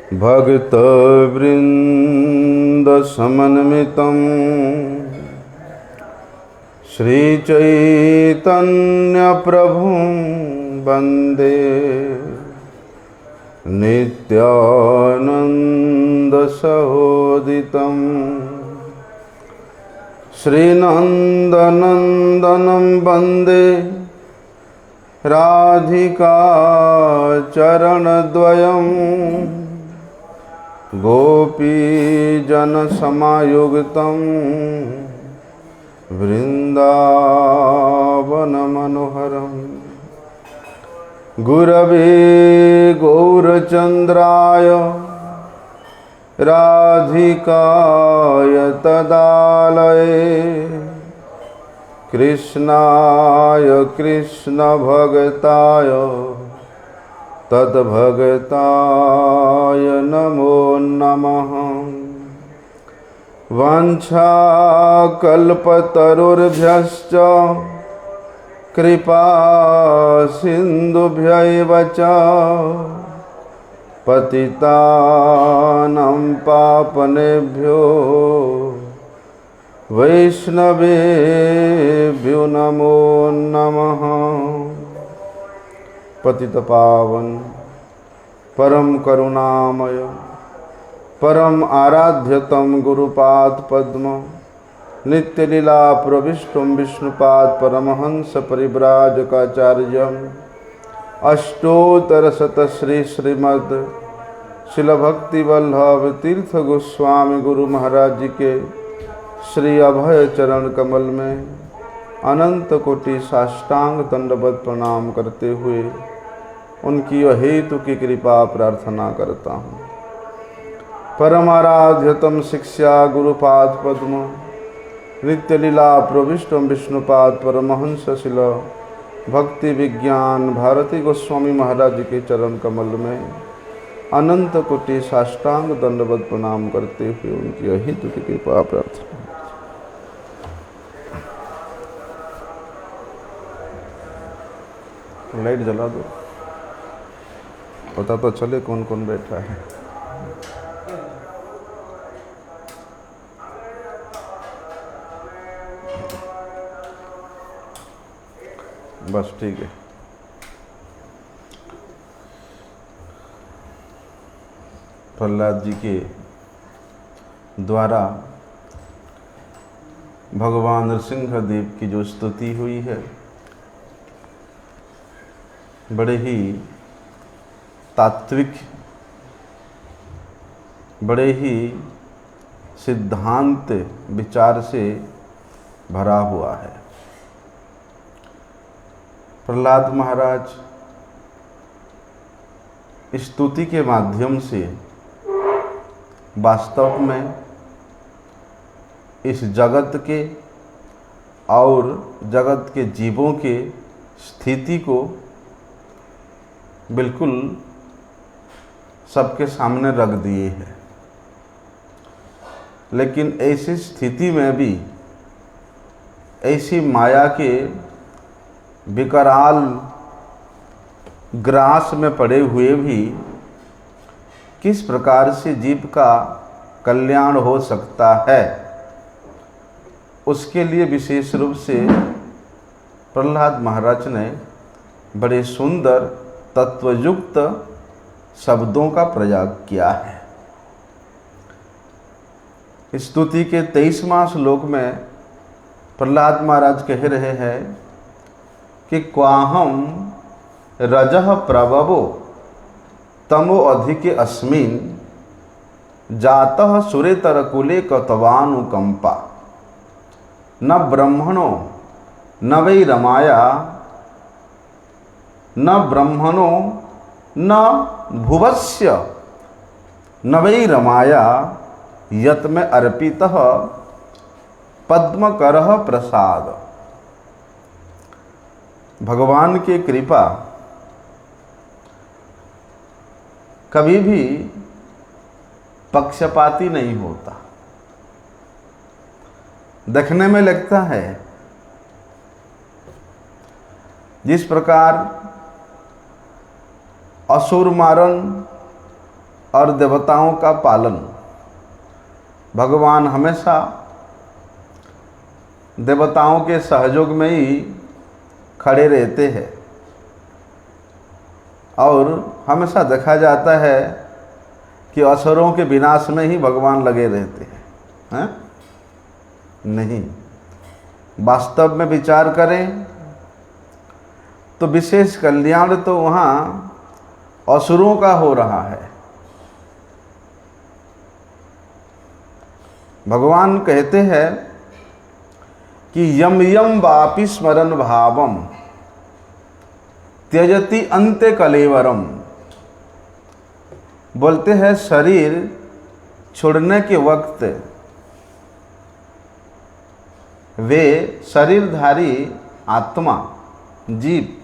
भक्तवृन्दसमन्वितं श्रीचैतन्यप्रभुं वन्दे नित्यानन्दसहोदितं श्रीनन्दनन्दनं वन्दे राधिका चरणद्वयं गोपीजनसमायुक्तं वृन्दावनमनोहरम् गुरवे गौरचन्द्राय राधिकाय तदालये कृष्णाय कृष्णभक्ताय तद्भक्ताय नमो नमः। वाञ्छाकल्पतरुर्भ्यश्च कृपा सिन्धुभ्यैव च पतितानां पावनेभ्यो वैष्णवेभ्यो नमो नमः। पतितपावन परम करुणामय परम आराध्यतम गुरुपाद पद्म नित्यलीला प्रविष्टुम विष्णुपाद परमहंस परिव्राजकाचार्यम अष्टोत्तरशत श्री श्रीमद् शिल भक्ति वल्लभ तीर्थ गोस्वामी गुरु महाराज जी के श्री अभय चरण कमल में अनंत कोटि साष्टांग दंडवत प्रणाम करते हुए उनकी अहेतु की कृपा प्रार्थना करता हूँ। परमाराध्यतम शिक्षा गुरुपाद पद्म नित्यलीला प्रविष्टम विष्णुपाद परमहंस शिल भक्ति विज्ञान भारती गोस्वामी महाराज जी के चरण कमल में अनंत कोटि साष्टांग दंडवत प्रणाम करते हुए उनकी अहेतु की कृपा प्रार्थना। लाइट जला दो, पता तो चले कौन कौन बैठा है। बस ठीक है। प्रहलाद जी के द्वारा भगवान नृसिंहदेव की जो स्तुति हुई है, बड़े ही तात्विक, बड़े ही सिद्धांत विचार से भरा हुआ है। प्रहलाद महाराज स्तुति के माध्यम से वास्तव में इस जगत के और जगत के जीवों के स्थिति को बिल्कुल सबके सामने रख दिए हैं। लेकिन ऐसी स्थिति में भी, ऐसी माया के विकराल ग्रास में पड़े हुए भी किस प्रकार से जीव का कल्याण हो सकता है, उसके लिए विशेष रूप से प्रहलाद महाराज ने बड़े सुंदर तत्वयुक्त शब्दों का प्रयोग किया है। स्तुति के 23वां श्लोक में प्रहलाद महाराज कह रहे हैं कि क्वाहम रजः प्रभवो तमो अधिके अस्मिन् जातः सुरेतर कुले कतवानुकंपा न ब्रह्मणो न वै रमाया न ब्रह्मणो न भुवस्य न वै रमाया यत में अर्पितः पद्मकरः प्रसाद। भगवान की कृपा कभी भी पक्षपाती नहीं होता। देखने में लगता है जिस प्रकार असुर मारन और देवताओं का पालन। भगवान हमेशा देवताओं के सहयोग में ही खड़े रहते हैं और हमेशा देखा जाता है कि असुरों के विनाश में ही भगवान लगे रहते हैं, नहीं। वास्तव में विचार करें तो विशेष कल्याण तो वहाँ असुरों का हो रहा है। भगवान कहते हैं कि यम यम वापि स्मरण भावम त्यजति अंत्य कलेवरम। बोलते हैं शरीर छोड़ने के वक्त वे शरीरधारी आत्मा जीव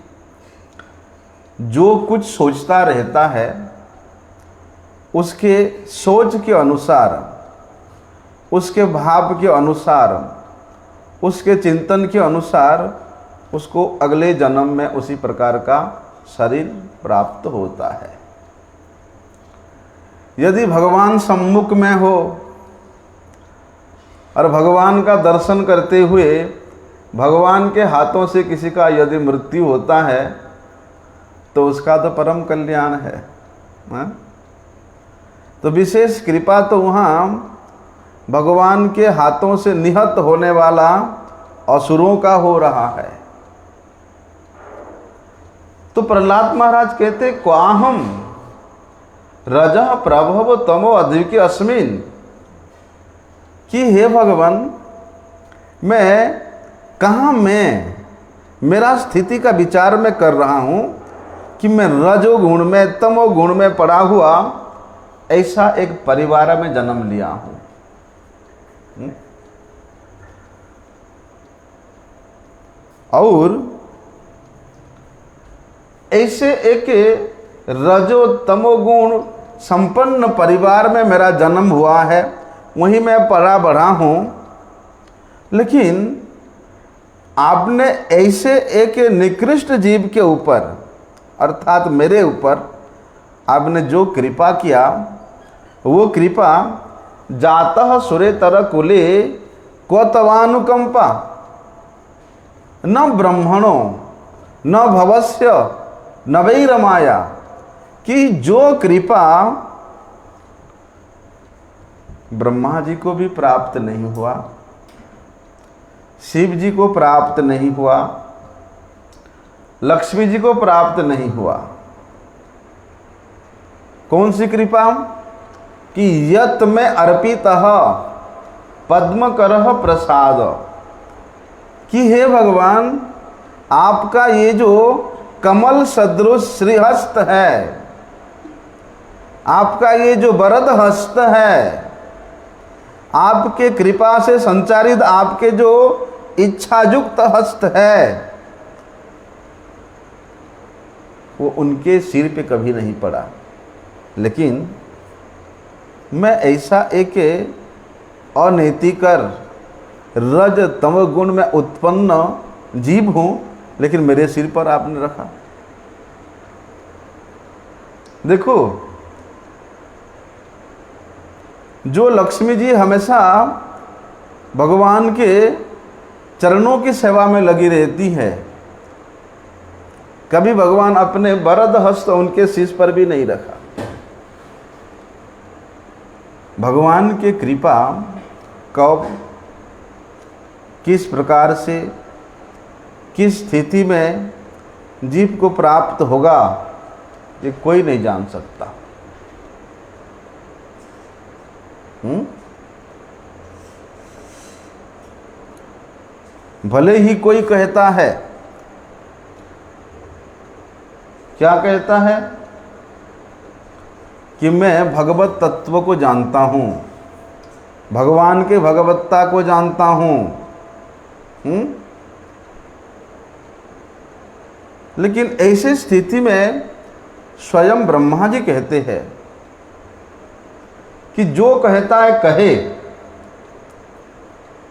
जो कुछ सोचता रहता है उसके सोच के अनुसार, उसके भाव के अनुसार, उसके चिंतन के अनुसार उसको अगले जन्म में उसी प्रकार का शरीर प्राप्त होता है। यदि भगवान सम्मुख में हो और भगवान का दर्शन करते हुए भगवान के हाथों से किसी का यदि मृत्यु होता है तो उसका तो परम कल्याण है, तो विशेष कृपा तो वहाँ भगवान के हाथों से निहत होने वाला असुरों का हो रहा है। तो प्रहलाद महाराज कहते क्वाहम रजः प्रभव तमो अद्वितीय अस्मिन, कि हे भगवान मैं कहाँ मेरा स्थिति का विचार मैं कर रहा हूँ कि मैं रजोगुण में तमोगुण में पड़ा हुआ ऐसा एक परिवार में जन्म लिया हूँ। और ऐसे एक रजो तमोगुण संपन्न परिवार में मेरा जन्म हुआ है, वहीं मैं पला बढ़ा हूँ। लेकिन आपने ऐसे एक निकृष्ट जीव के ऊपर अर्थात मेरे ऊपर आपने जो कृपा किया वो कृपा जातः सुरेतर कुले क्वतवानुकंपा न ब्रह्मणो न भवस्य न वै रमाया, कि जो कृपा ब्रह्मा जी को भी प्राप्त नहीं हुआ, शिव जी को प्राप्त नहीं हुआ, लक्ष्मी जी को प्राप्त नहीं हुआ। कौन सी कृपा? कि यत में अर्पितः पद्मकरः प्रसाद, कि हे भगवान आपका ये जो कमल सदृश श्रीहस्त है, आपका ये जो वरद हस्त है, आपके कृपा से संचारित आपके जो इच्छायुक्त हस्त है, वो उनके सिर पे कभी नहीं पड़ा। लेकिन मैं ऐसा एक अनैतिकर रज तम गुण में उत्पन्न जीव हूँ, लेकिन मेरे सिर पर आपने रखा। देखो, जो लक्ष्मी जी हमेशा भगवान के चरणों की सेवा में लगी रहती है, कभी भगवान अपने वरद हस्त उनके शीश पर भी नहीं रखा। भगवान की कृपा कब किस प्रकार से किस स्थिति में जीव को प्राप्त होगा ये कोई नहीं जान सकता। भले ही कोई कहता है, क्या कहता है कि मैं भगवत तत्व को जानता हूँ, भगवान के भगवत्ता को जानता हूँ, लेकिन ऐसी स्थिति में स्वयं ब्रह्मा जी कहते हैं कि जो कहता है कहे,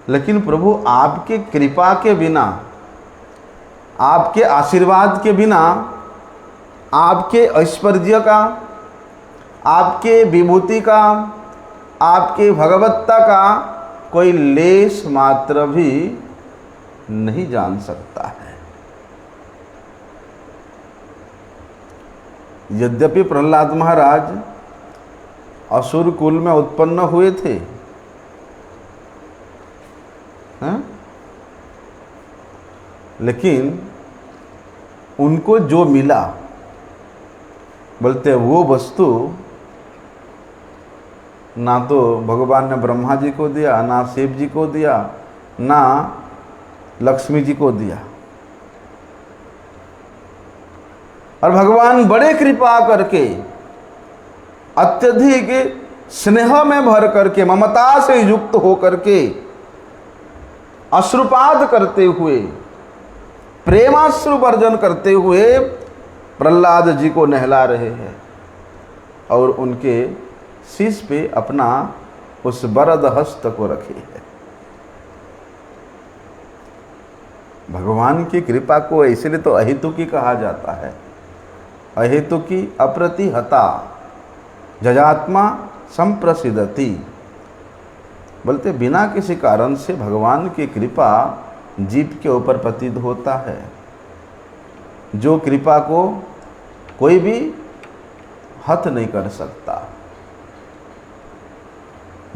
लेकिन प्रभु आपकी कृपा के बिना, आपके आशीर्वाद के बिना, आपके ऐश्वर्य का, आपके विभूति का, आपके भगवत्ता का कोई लेश मात्र भी नहीं जान सकता है। यद्यपि प्रहलाद महाराज असुर कुल में उत्पन्न हुए थे, हैं? लेकिन उनको जो मिला, बोलते वो वस्तु ना तो भगवान ने ब्रह्मा जी को दिया, ना शिव जी को दिया, ना लक्ष्मी जी को दिया। और भगवान बड़े कृपा करके, अत्यधिक स्नेह में भर करके, ममता से युक्त होकर के, अश्रुपात करते हुए, प्रेमाश्रु वर्जन करते हुए प्रहलाद जी को नहला रहे हैं और उनके शीश पे अपना उस वरद हस्त को रखे है। भगवान की कृपा को इसलिए तो अहेतुकी कहा जाता है। अहेतुकी अप्रतिहता जजात्मा संप्रसिद्धति, बोलते बिना किसी कारण से भगवान की कृपा जीव के ऊपर प्रतीत होता है। जो कृपा को कोई भी हत नहीं कर सकता,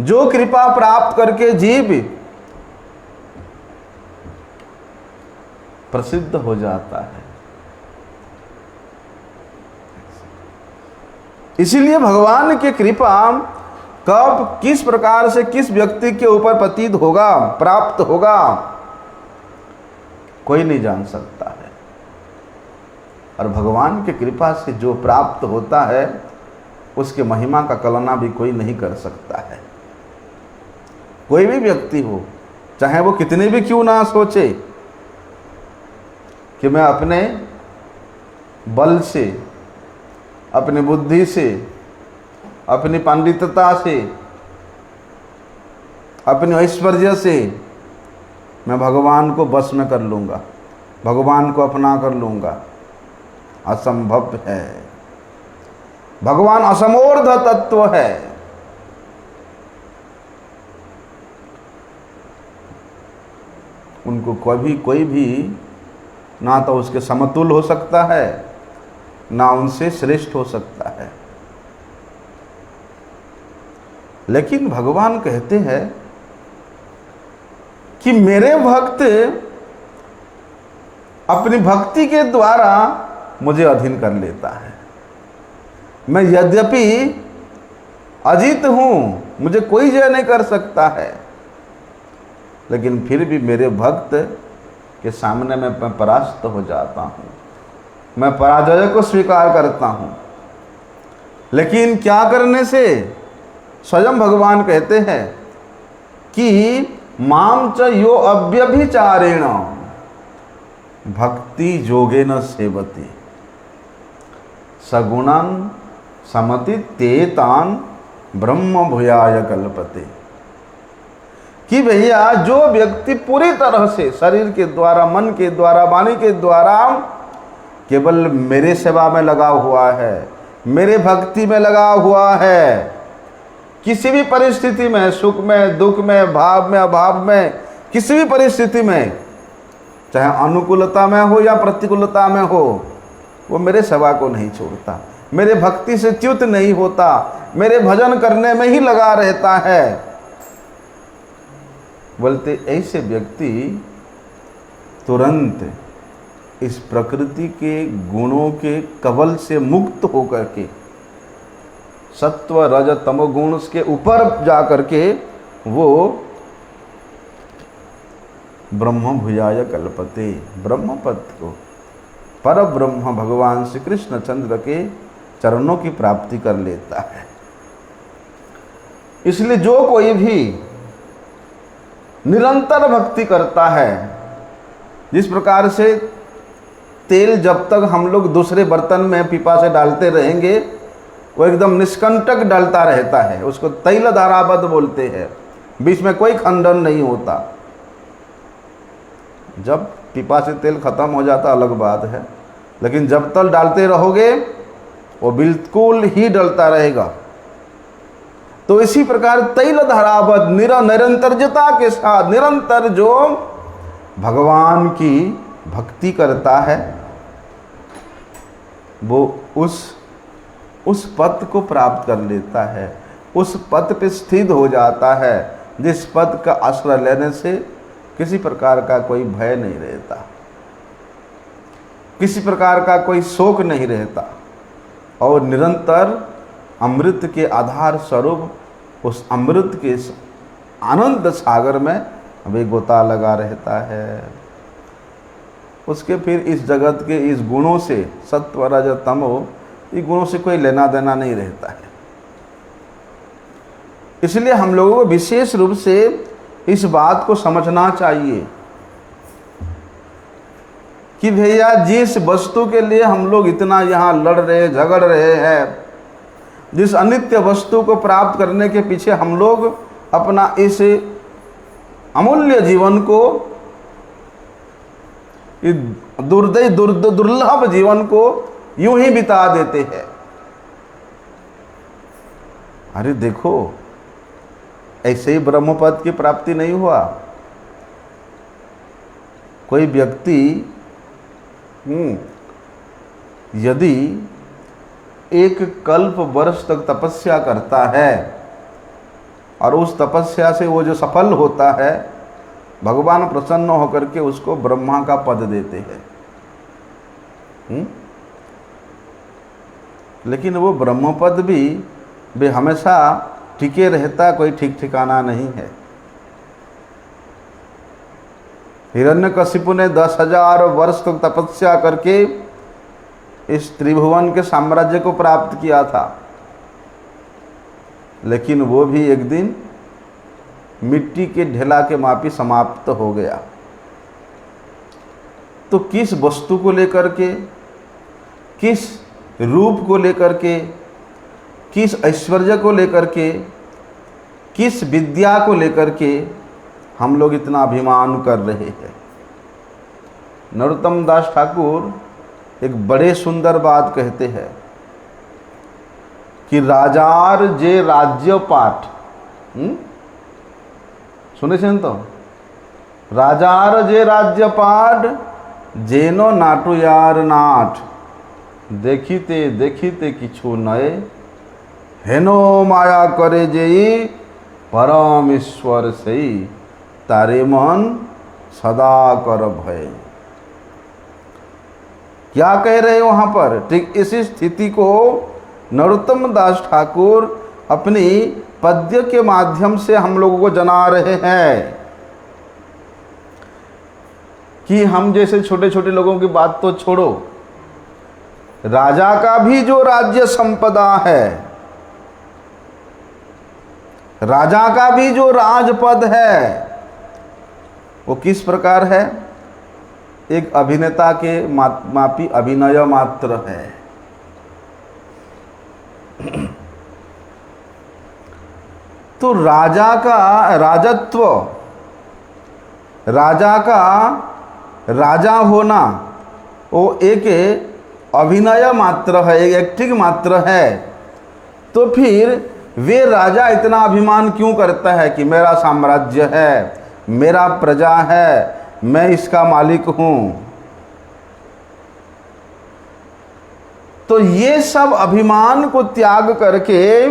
जो कृपा प्राप्त करके जीव प्रसिद्ध हो जाता है। इसीलिए भगवान की कृपा कब किस प्रकार से किस व्यक्ति के ऊपर प्रतीत होगा, प्राप्त होगा, कोई नहीं जान सकता है। और भगवान की कृपा से जो प्राप्त होता है उसके महिमा का कल्पना भी कोई नहीं कर सकता है। कोई भी व्यक्ति हो, चाहे वो कितने भी क्यों ना सोचे कि मैं अपने बल से, अपनी बुद्धि से, अपनी पांडित्यता से, अपने ऐश्वर्य से मैं भगवान को बस में कर लूँगा, भगवान को अपना कर लूँगा, असंभव है। भगवान असमोर्ध तत्व है। उनको कोई भी ना तो उसके समतुल हो सकता है, ना उनसे श्रेष्ठ हो सकता है। लेकिन भगवान कहते हैं कि मेरे भक्त अपनी भक्ति के द्वारा मुझे अधीन कर लेता है। मैं यद्यपि अजीत हूँ, मुझे कोई जय नहीं कर सकता है, लेकिन फिर भी मेरे भक्त के सामने मैं परास्त हो जाता हूँ, मैं पराजय को स्वीकार करता हूँ। लेकिन क्या करने से? स्वयं भगवान कहते हैं कि माम च यो अव्यभिचारेण भक्ति जोगेन सेवते सगुणं समति तेतान ब्रह्म भूयाय कल्पते। कि भैया जो व्यक्ति पूरी तरह से शरीर के द्वारा, मन के द्वारा, वाणी के द्वारा केवल मेरे सेवा में लगा हुआ है, मेरे भक्ति में लगा हुआ है, किसी भी परिस्थिति में, सुख में, दुख में, भाव में, अभाव में, किसी भी परिस्थिति में, चाहे अनुकूलता में हो या प्रतिकूलता में हो, वो मेरे सेवा को नहीं छोड़ता, मेरे भक्ति से च्युत नहीं होता, मेरे भजन करने में ही लगा रहता है। बोलते ऐसे व्यक्ति तुरंत इस प्रकृति के गुणों के कवल से मुक्त होकर के सत्व रज तमो गुण के ऊपर जा करके वो ब्रह्म भुजाय कल्पते, ब्रह्म पद को, पर ब्रह्म भगवान श्री कृष्ण चंद्र के चरणों की प्राप्ति कर लेता है। इसलिए जो कोई भी निरंतर भक्ति करता है, जिस प्रकार से तेल जब तक हम लोग दूसरे बर्तन में पीपा से डालते रहेंगे वो एकदम निष्कंटक डालता रहता है, उसको तैल धाराबद्ध बोलते हैं, बीच में कोई खंडन नहीं होता। जब पीपा से तेल खत्म हो जाता अलग बात है, लेकिन जब तक डालते रहोगे वो बिल्कुल ही डलता रहेगा। तो इसी प्रकार तैल धारावत निरंतरता के साथ निरंतर जो भगवान की भक्ति करता है वो उस पद को प्राप्त कर लेता है, उस पद पे स्थित हो जाता है, जिस पद का आश्रय लेने से किसी प्रकार का कोई भय नहीं रहता, किसी प्रकार का कोई शोक नहीं रहता, और निरंतर अमृत के आधार स्वरूप उस अमृत के आनंद सागर में वे गोता लगा रहता है। उसके फिर इस जगत के इस गुणों से, सत्व रज तमो, इस गुणों से कोई लेना देना नहीं रहता है। इसलिए हम लोगों को विशेष रूप से इस बात को समझना चाहिए कि भैया जिस वस्तु के लिए हम लोग इतना यहाँ लड़ रहे झगड़ रहे हैं, जिस अनित्य वस्तु को प्राप्त करने के पीछे हम लोग अपना इस अमूल्य जीवन को, दुर्लभ जीवन को यूं ही बिता देते हैं। अरे देखो, ऐसे ही ब्रह्मपद की प्राप्ति नहीं हुआ। कोई व्यक्ति यदि एक कल्प वर्ष तक तपस्या करता है और उस तपस्या से वो जो सफल होता है, भगवान प्रसन्न होकर के उसको ब्रह्मा का पद देते हैं। लेकिन वो ब्रह्म पद भी वे हमेशा टिके रहता, कोई ठीक ठिकाना नहीं है। हिरण्यकशिपु ने 10,000 वर्ष तक तपस्या करके इस त्रिभुवन के साम्राज्य को प्राप्त किया था, लेकिन वो भी एक दिन मिट्टी के ढेला के मापी समाप्त हो गया। तो किस वस्तु को लेकर के, किस रूप को लेकर के, किस ऐश्वर्य को लेकर के, किस विद्या को लेकर के हम लोग इतना अभिमान कर रहे हैं। नरोत्तम दास ठाकुर एक बड़े सुंदर बात कहते हैं कि राजार जे राज्य पाठ, सुने छेन तो, राजार जे राज्य पाठ जेनो नाटु यार नाट, देखिते देखिते किछु नए, हेनो माया करे जेई परम ईश्वर सही, तारे मन सदा कर भय। क्या कह रहे हैं वहाँ पर? ठीक इसी स्थिति को नरोत्तम दास ठाकुर अपनी पद्य के माध्यम से हम लोगों को जना रहे हैं कि हम जैसे छोटे छोटे लोगों की बात तो छोड़ो, राजा का भी जो राज्य संपदा है, राजा का भी जो राजपद है, वो किस प्रकार है? एक अभिनेता के मापी अभिनय मात्र है। तो राजा का राजत्व, राजा का राजा होना वो एक अभिनय मात्र है, एक एक्टिंग मात्र है। तो फिर वे राजा इतना अभिमान क्यों करता है कि मेरा साम्राज्य है, मेरा प्रजा है, मैं इसका मालिक हूं? तो ये सब अभिमान को त्याग करके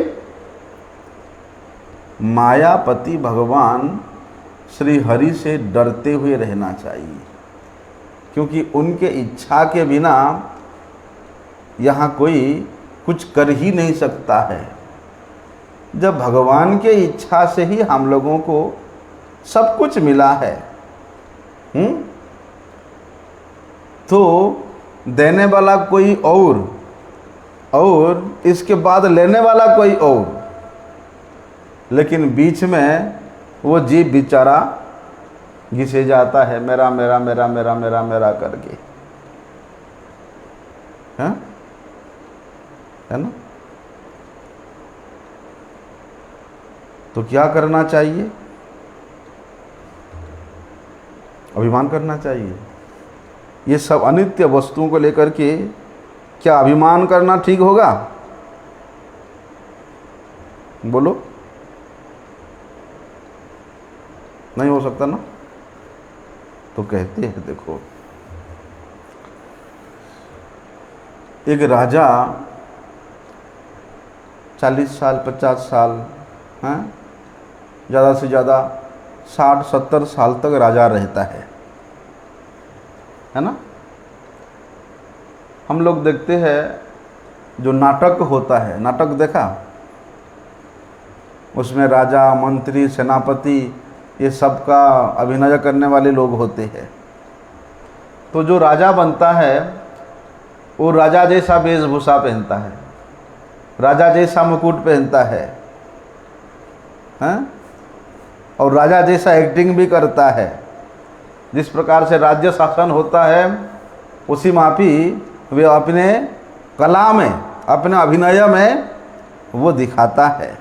मायापति भगवान श्री हरि से डरते हुए रहना चाहिए, क्योंकि उनके इच्छा के बिना यहाँ कोई कुछ कर ही नहीं सकता है। जब भगवान के इच्छा से ही हम लोगों को सब कुछ मिला है, तो देने वाला कोई और इसके बाद लेने वाला कोई और, लेकिन बीच में वो जीव बेचारा घिसे जाता है, मेरा मेरा मेरा मेरा मेरा मेरा करके, है ना? तो क्या करना चाहिए? अभिमान करना चाहिए। ये सब अनित्य वस्तुओं को लेकर के क्या अभिमान करना ठीक होगा? बोलो, नहीं हो सकता ना। तो कहते हैं देखो, एक राजा 40 साल 50 साल, हैं, ज़्यादा से ज़्यादा 60-70 साल तक राजा रहता है ना। हम लोग देखते हैं जो नाटक होता है, नाटक देखा, उसमें राजा, मंत्री, सेनापति, ये सब का अभिनय करने वाले लोग होते हैं। तो जो राजा बनता है वो राजा जैसा वेशभूषा पहनता है, राजा जैसा मुकुट पहनता है, हैं? और राजा जैसा एक्टिंग भी करता है। जिस प्रकार से राज्य शासन होता है उसी मापी वे अपने कला में, अपने अभिनय में वो दिखाता है।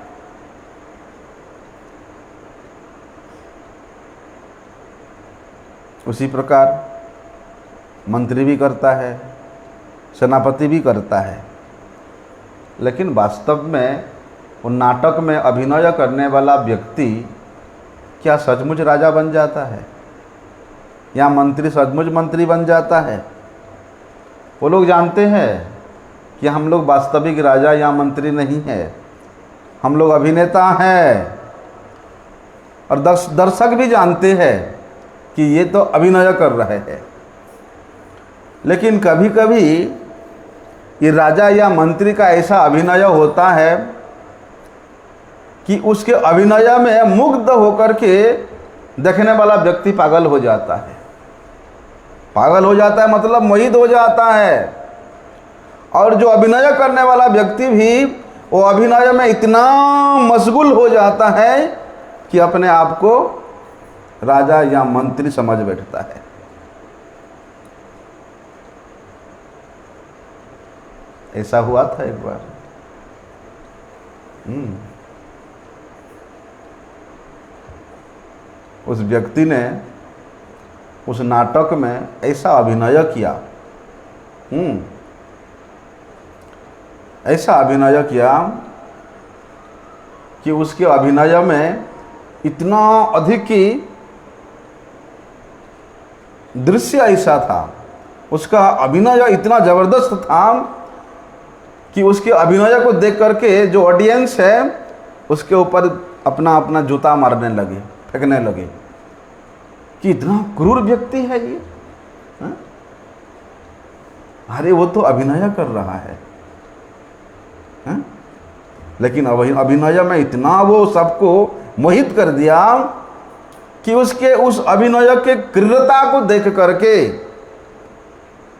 उसी प्रकार मंत्री भी करता है, सेनापति भी करता है। लेकिन वास्तव में उन नाटक में अभिनय करने वाला व्यक्ति क्या सचमुच राजा बन जाता है या मंत्री सचमुच मंत्री बन जाता है? वो लोग जानते हैं कि हम लोग वास्तविक राजा या मंत्री नहीं हैं, हम लोग अभिनेता हैं। और दर्शक भी जानते हैं कि ये तो अभिनय कर रहे हैं। लेकिन कभी कभी ये राजा या मंत्री का ऐसा अभिनय होता है कि उसके अभिनय में मुग्ध होकर के देखने वाला व्यक्ति पागल हो जाता है। पागल हो जाता है मतलब मोहित हो जाता है। और जो अभिनय करने वाला व्यक्ति भी वो अभिनय में इतना मशगूल हो जाता है कि अपने आप को राजा या मंत्री समझ बैठता है। ऐसा हुआ था एक बार। उस व्यक्ति ने उस नाटक में ऐसा अभिनय किया, ऐसा अभिनय किया कि उसके अभिनय में इतना अधिक की दृश्य ऐसा था, उसका अभिनय इतना ज़बरदस्त था कि उसके अभिनय को देख करके जो ऑडियंस है उसके ऊपर अपना अपना जूता मारने लगे, फेंकने लगे कि इतना क्रूर व्यक्ति है ये, हा? अरे वो तो अभिनय कर रहा है, हा? लेकिन अभिनय में इतना वो सबको मोहित कर दिया कि उसके उस अभिनय के क्रूरता को देख करके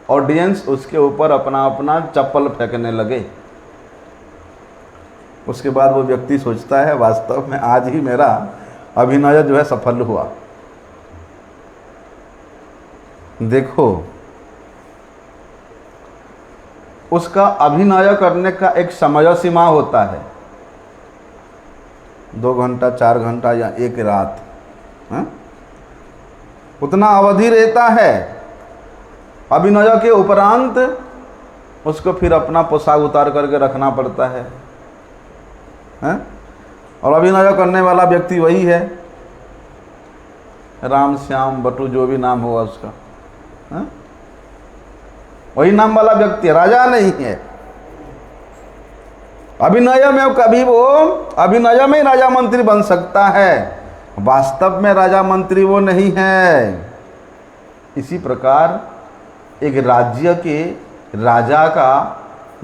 ऑडियंस उसके ऊपर अपना अपना चप्पल फेंकने लगे। उसके बाद वो व्यक्ति सोचता है वास्तव में आज ही मेरा अभिनय जो है सफल हुआ। देखो, उसका अभिनय करने का एक समय सीमा होता है, 2 घंटा 4 घंटा या एक रात, हा? उतना अवधि रहता है। अभिनय के उपरांत उसको फिर अपना पोशाक उतार करके रखना पड़ता है, हा? और अभिनय करने वाला व्यक्ति वही है, राम श्याम बटू जो भी नाम हुआ उसका, हा? वही नाम वाला व्यक्ति, राजा नहीं है। अभिनय में कभी वो अभिनय में राजा मंत्री बन सकता है, वास्तव में राजा मंत्री वो नहीं है। इसी प्रकार एक राज्य के राजा का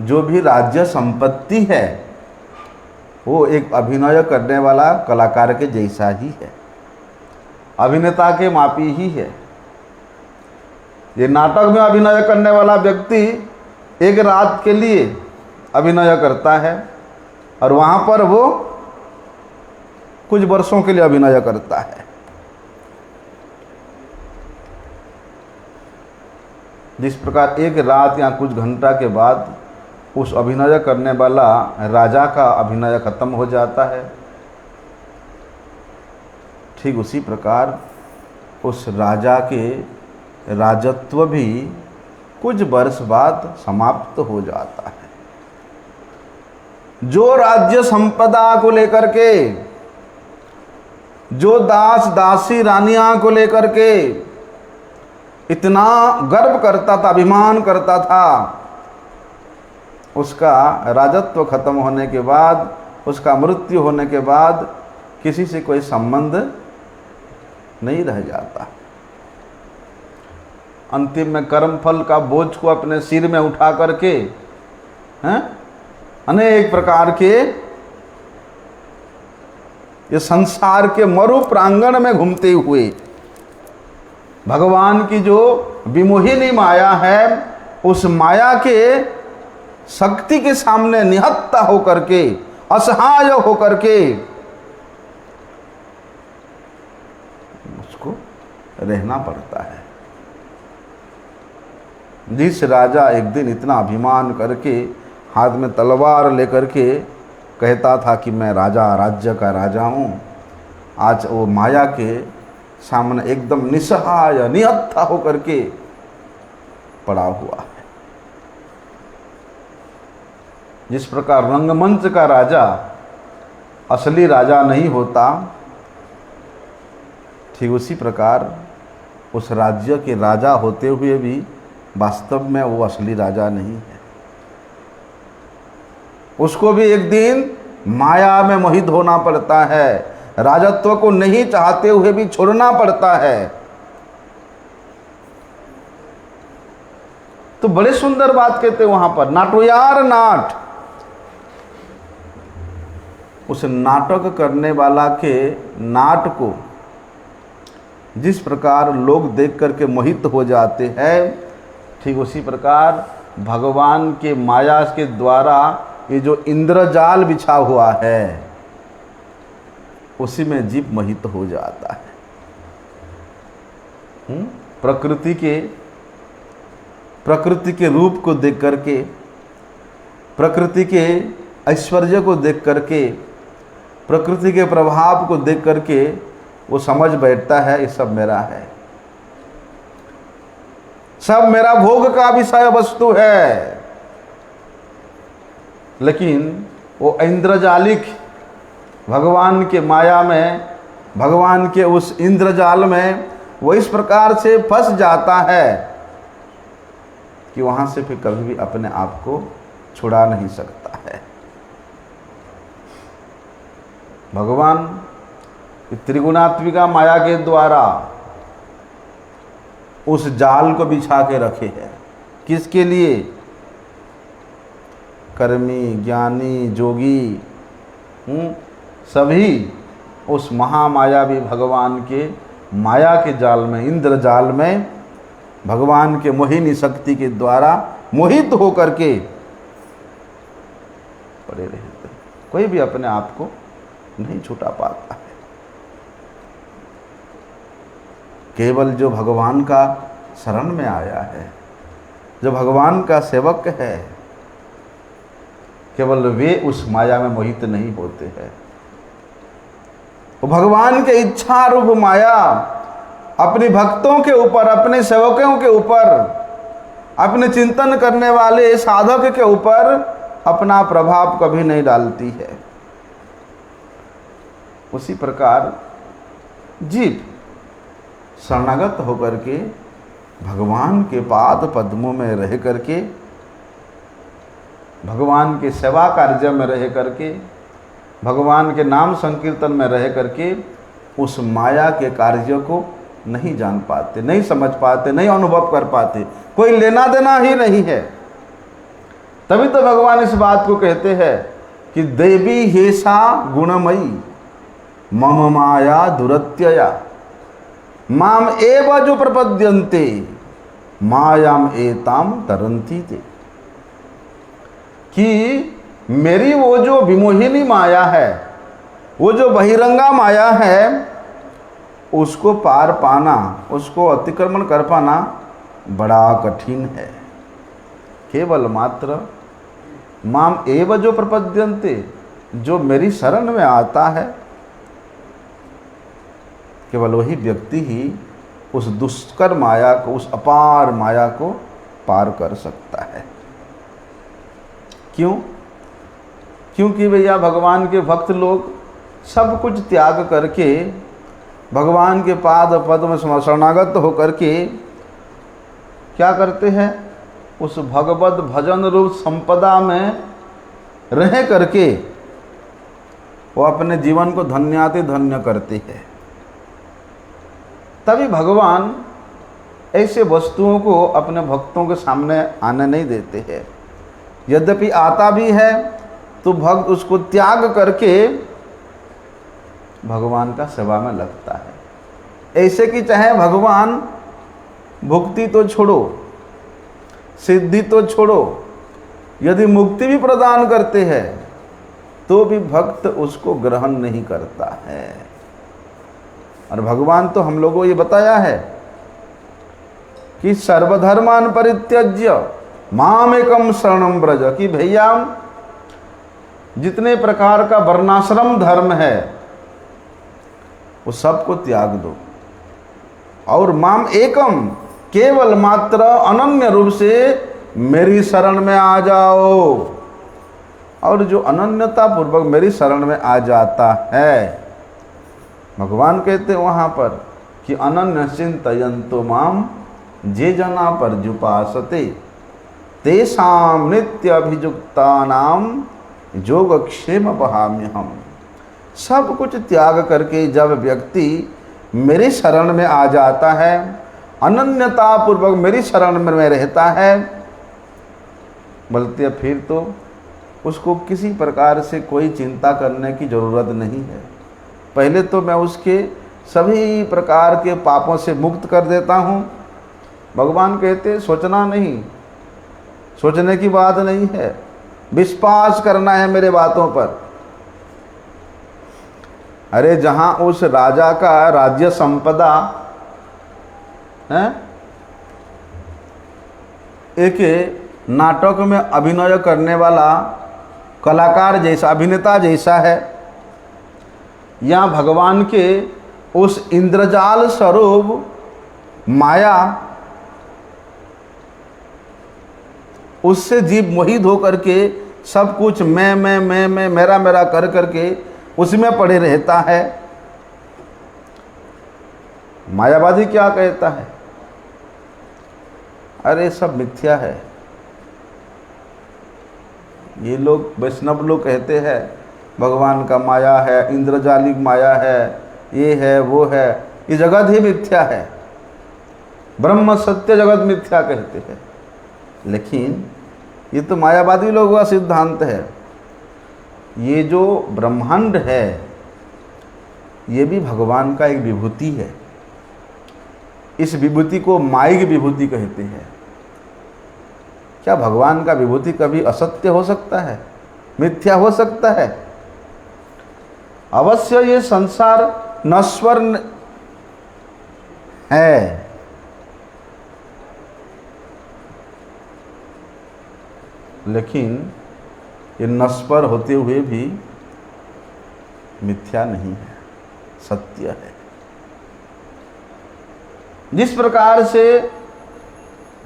जो भी राज्य संपत्ति है वो एक अभिनय करने वाला कलाकार के जैसा ही है, अभिनेता के मापी ही है। ये नाटक में अभिनय करने वाला व्यक्ति एक रात के लिए अभिनय करता है और वहाँ पर वो कुछ वर्षों के लिए अभिनय करता है। जिस प्रकार एक रात या कुछ घंटा के बाद उस अभिनय करने वाला राजा का अभिनय खत्म हो जाता है, ठीक उसी प्रकार उस राजा के राजत्व भी कुछ वर्ष बाद समाप्त हो जाता है। जो राज्य संपदा को लेकर के, जो दास दासी रानियां को लेकर के इतना गर्व करता था, अभिमान करता था, उसका राजत्व खत्म होने के बाद, उसका मृत्यु होने के बाद किसी से कोई संबंध नहीं रह जाता। अंतिम में कर्मफल का बोझ को अपने सिर में उठा करके अनेक प्रकार के ये संसार के मरु प्रांगण में घूमते हुए भगवान की जो विमोहिनी माया है, उस माया के शक्ति के सामने निहत्था होकर के, असहाय होकर के उसको रहना पड़ता है। जिस राजा एक दिन इतना अभिमान करके हाथ में तलवार लेकर के कहता था कि मैं राजा, राज्य का राजा हूँ, आज वो माया के सामने एकदम निस्सहाय निहत्था होकर के पड़ा हुआ है। जिस प्रकार रंगमंच का राजा असली राजा नहीं होता, ठीक उसी प्रकार उस राज्य के राजा होते हुए भी वास्तव में वो असली राजा नहीं है। उसको भी एक दिन माया में मोहित होना पड़ता है, राजत्व को नहीं चाहते हुए भी छोड़ना पड़ता है। तो बड़े सुंदर बात कहते वहां पर, नाटो यार नाट। उस नाटक करने वाला के नाट को जिस प्रकार लोग देख करके मोहित हो जाते हैं, ठीक उसी प्रकार भगवान के माया के द्वारा ये जो इंद्रजाल बिछा हुआ है, उसी में जीव मोहित हो जाता है। प्रकृति के रूप को देख करके, प्रकृति के ऐश्वर्य को देख करके, प्रकृति के प्रभाव को देख करके वो समझ बैठता है ये सब मेरा है, सब मेरा भोग का विषय वस्तु है। लेकिन वो इंद्रजालिक भगवान के माया में, भगवान के उस इंद्रजाल में वो इस प्रकार से फंस जाता है कि वहां से फिर कभी भी अपने आप को छुड़ा नहीं सकता है। भगवान त्रिगुणात्मिका माया के द्वारा उस जाल को बिछा के रखे हैं। किसके लिए? कर्मी, ज्ञानी, जोगी सभी उस महामायावी भगवान के माया के जाल में, इंद्र जाल में भगवान के मोहिनी शक्ति के द्वारा मोहित होकर के पड़े रहते। कोई भी अपने आप को नहीं छुटा पाता है। केवल जो भगवान का शरण में आया है, जो भगवान का सेवक है, केवल वे उस माया में मोहित नहीं होते हैं। तो भगवान के इच्छा रूप माया अपने भक्तों के ऊपर, अपने सेवकों के ऊपर, अपने चिंतन करने वाले साधक के ऊपर अपना प्रभाव कभी नहीं डालती है। उसी प्रकार जीव शरणागत होकर के भगवान के पाद पद्मों में रह करके, भगवान के सेवा कार्य में रह करके, भगवान के नाम संकीर्तन में रह करके उस माया के कार्य को नहीं जान पाते, नहीं समझ पाते, नहीं अनुभव कर पाते। कोई लेना देना ही नहीं है। तभी तो भगवान इस बात को कहते हैं कि देवी हेसा गुणमयी मम माया दुरत्यया माम एव जो प्रपद्यन्ते मायाम एताम तरंती ते। कि मेरी वो जो विमोहिनी माया है, वो जो बहिरंगा माया है, उसको पार पाना, उसको अतिक्रमण कर पाना बड़ा कठिन है। केवल मात्र माम एव जो प्रपद्यन्ते, जो मेरी शरण में आता है, केवल वही व्यक्ति ही उस दुष्कर माया को, उस अपार माया को पार कर सकता है। क्यों? क्योंकि भैया भगवान के भक्त लोग सब कुछ त्याग करके भगवान के पाद पद्म में शरणागत होकर के क्या करते हैं? उस भगवत भजन रूप संपदा में रह करके वो अपने जीवन को धन्याति धन्य करते हैं। तभी भगवान ऐसे वस्तुओं को अपने भक्तों के सामने आने नहीं देते हैं। यद्यपि आता भी है तो भक्त उसको त्याग करके भगवान का सेवा में लगता है। ऐसे कि चाहे भगवान भुक्ति तो छोड़ो, सिद्धि तो छोड़ो, यदि मुक्ति भी प्रदान करते हैं तो भी भक्त उसको ग्रहण नहीं करता है। और भगवान तो हम लोगों को ये बताया है कि सर्वधर्मान परित्यज्य मामेकम शरणम व्रज, कि भैया जितने प्रकार का वर्णाश्रम धर्म है वो सबको त्याग दो और माम एकम, केवल मात्र अनन्य रूप से मेरी शरण में आ जाओ। और जो अनन्यता पूर्वक मेरी शरण में आ जाता है, भगवान कहते हैं वहाँ पर कि अनन्य चिंतयन्तो माम जे जना पर्युपासते तेषां नित्य अभियुक्तानां योगक्षेम वहाम्यहम्। सब कुछ त्याग करके जब व्यक्ति मेरी शरण में आ जाता है, अनन्यता पूर्वक मेरी शरण में रहता है, बोलते फिर तो उसको किसी प्रकार से कोई चिंता करने की ज़रूरत नहीं है। पहले तो मैं उसके सभी प्रकार के पापों से मुक्त कर देता हूँ। भगवान कहते सोचना नहीं, सोचने की बात नहीं है, विश्वास करना है मेरे बातों पर। अरे जहाँ उस राजा का राज्य संपदा है, एक नाटक में अभिनय करने वाला कलाकार जैसा, अभिनेता जैसा है, या भगवान के उस इंद्रजाल स्वरूप माया, उससे जीव मोहित होकर के सब कुछ मैं मेरा मेरा कर करके उसमें पड़े रहता है। मायावादी क्या कहता है? अरे सब मिथ्या है। ये लोग वैष्णव लोग कहते हैं भगवान का माया है, इंद्रजालिक माया है, ये है वो है, ये जगत ही मिथ्या है, ब्रह्म सत्य जगत मिथ्या कहते हैं। लेकिन ये तो मायावादी लोगों का सिद्धांत है। ये जो ब्रह्मांड है ये भी भगवान का एक विभूति है। इस विभूति को मायिक विभूति कहते हैं। क्या भगवान का विभूति कभी असत्य हो सकता है, मिथ्या हो सकता है? अवश्य ये संसार नश्वर है, लेकिन ये नश्वर होते हुए भी मिथ्या नहीं है, सत्य है। जिस प्रकार से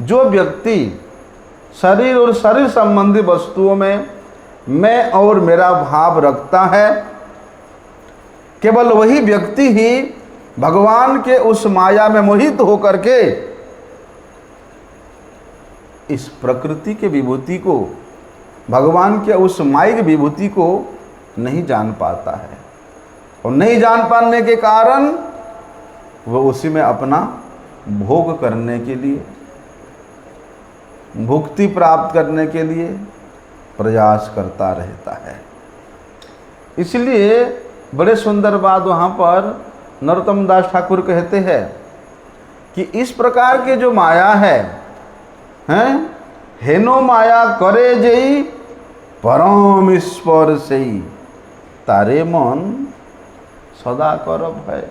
जो व्यक्ति शरीर और शरीर संबंधी वस्तुओं में मैं और मेरा भाव रखता है, केवल वही व्यक्ति ही भगवान के उस माया में मोहित होकर के इस प्रकृति के विभूति को, भगवान के उस मायिक विभूति को नहीं जान पाता है। और नहीं जान पाने के कारण वो उसी में अपना भोग करने के लिए, भुक्ति प्राप्त करने के लिए प्रयास करता रहता है। इसलिए बड़े सुंदर बात वहाँ पर नरोत्तम दास ठाकुर कहते हैं कि इस प्रकार के जो माया है, हेनो माया करे जई परम ईश्वर सेई तारे मन सदा कर भय।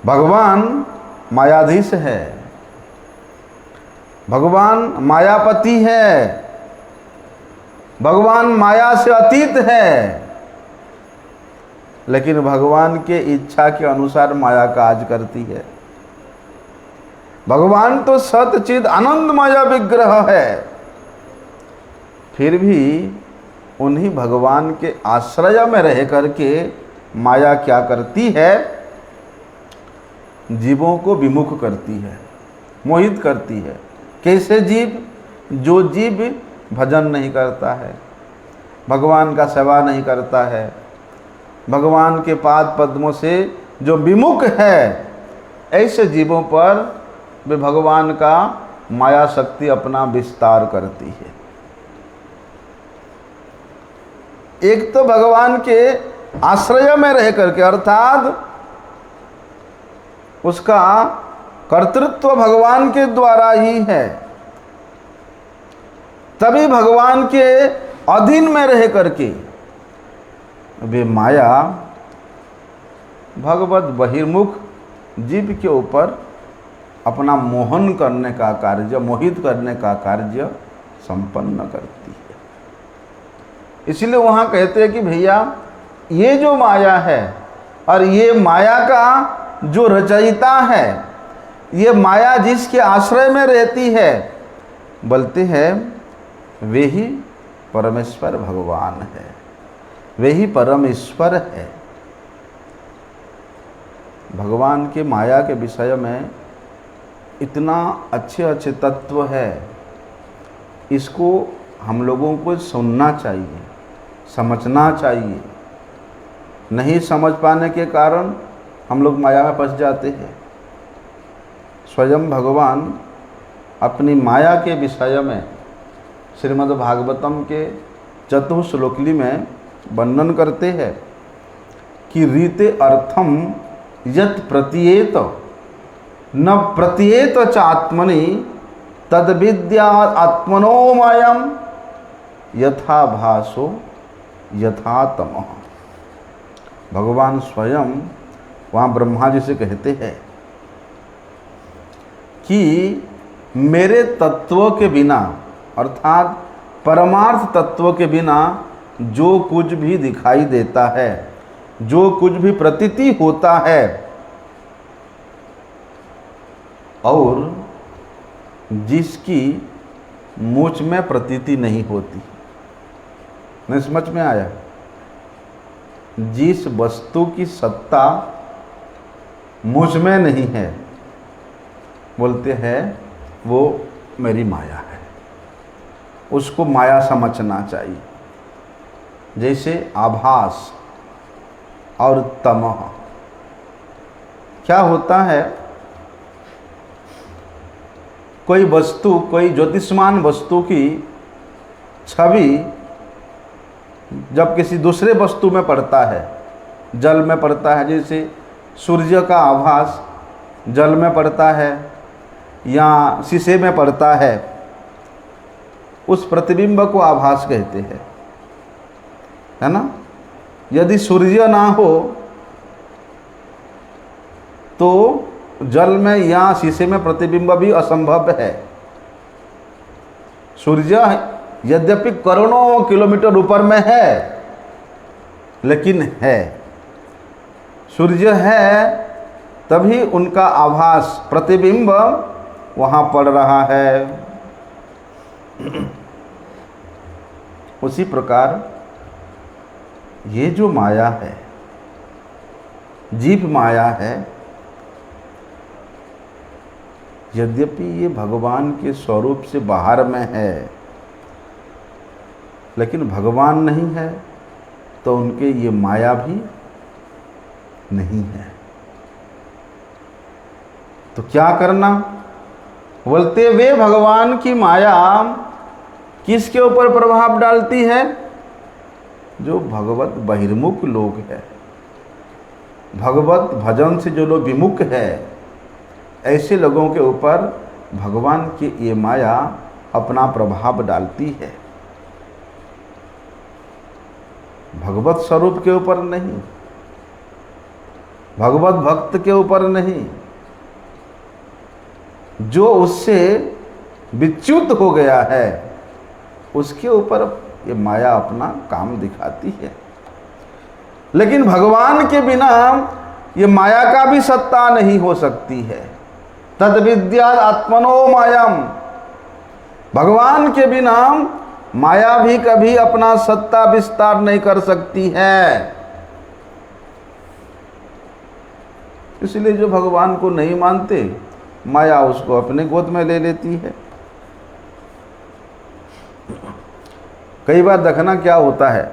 भगवान मायाधीश है, भगवान मायापति है, भगवान माया से अतीत है, लेकिन भगवान के इच्छा के अनुसार माया काज करती है। भगवान तो सतचिद आनंदमय विग्रह है, फिर भी उन्हीं भगवान के आश्रय में रह करके माया क्या करती है, जीवों को विमुख करती है, मोहित करती है। कैसे जीव? जो जीव भजन नहीं करता है, भगवान का सेवा नहीं करता है, भगवान के पाद पद्मों से जो विमुख है, ऐसे जीवों पर वे भगवान का माया शक्ति अपना विस्तार करती है। एक तो भगवान के आश्रय में रह करके, अर्थात उसका कर्तृत्व भगवान के द्वारा ही है, तभी भगवान के अधीन में रह करके वे माया भगवत बहिर्मुख जीव के ऊपर अपना मोहन करने का कार्य, मोहित करने का कार्य संपन्न करती है। इसलिए वहाँ कहते हैं कि भैया ये जो माया है और ये माया का जो रचयिता है, ये माया जिसके आश्रय में रहती है, बोलते हैं वे ही परमेश्वर भगवान है, वे ही परम ईश्वर है। भगवान के माया के विषय में इतना अच्छे अच्छे तत्व है, इसको हम लोगों को सुनना चाहिए, समझना चाहिए। नहीं समझ पाने के कारण हम लोग माया में फंस जाते हैं। स्वयं भगवान अपनी माया के विषय में श्रीमद् भागवतम के चतुश्लोकी में वर्णन करते हैं कि रीते अर्थम यत् प्रतीयेत न प्रतीयेत च आत्मनि तद विद्या आत्मनो मायम यथा भासो यथा तमः। भगवान स्वयं वहाँ ब्रह्मा जी से कहते हैं कि मेरे तत्व के बिना, अर्थात परमार्थ तत्व के बिना जो कुछ भी दिखाई देता है, जो कुछ भी प्रतीति होता है, और जिसकी मुझ में प्रतीति नहीं होती, नहीं समझ में आया? जिस वस्तु की सत्ता मुझ में नहीं है, बोलते हैं वो मेरी माया है। उसको माया समझना चाहिए। जैसे आभास और तमः, क्या होता है, कोई वस्तु, कोई ज्योतिष्मान वस्तु की छवि जब किसी दूसरे वस्तु में पड़ता है, जल में पड़ता है, जैसे सूर्य का आभास जल में पड़ता है या शीशे में पड़ता है, उस प्रतिबिंब को आभास कहते हैं, है ना। यदि सूर्य ना हो तो जल में या शीशे में प्रतिबिंब भी असंभव है। सूर्य यद्यपि करोड़ों किलोमीटर ऊपर में है, लेकिन है, सूर्य है, तभी उनका आभास, प्रतिबिंब वहाँ पड़ रहा है। उसी प्रकार ये जो माया है, जीव माया है, यद्यपि ये भगवान के स्वरूप से बाहर में है, लेकिन भगवान नहीं है तो उनके ये माया भी नहीं है। तो क्या करना? बोलते वे भगवान की माया किसके ऊपर प्रभाव डालती है? जो भगवत बहिर्मुख लोग है, भगवत भजन से जो लोग विमुख है, ऐसे लोगों के ऊपर भगवान की ये माया अपना प्रभाव डालती है। भगवत स्वरूप के ऊपर नहीं, भगवत भक्त के ऊपर नहीं, जो उससे विच्युत हो गया है उसके ऊपर ये माया अपना काम दिखाती है। लेकिन भगवान के बिना ये माया का भी सत्ता नहीं हो सकती है। तद विद्यात् आत्मनो मायाम। भगवान के बिना माया भी कभी अपना सत्ता विस्तार नहीं कर सकती है। इसलिए जो भगवान को नहीं मानते, माया उसको अपने गोद में ले लेती है। कई बार देखना क्या होता है,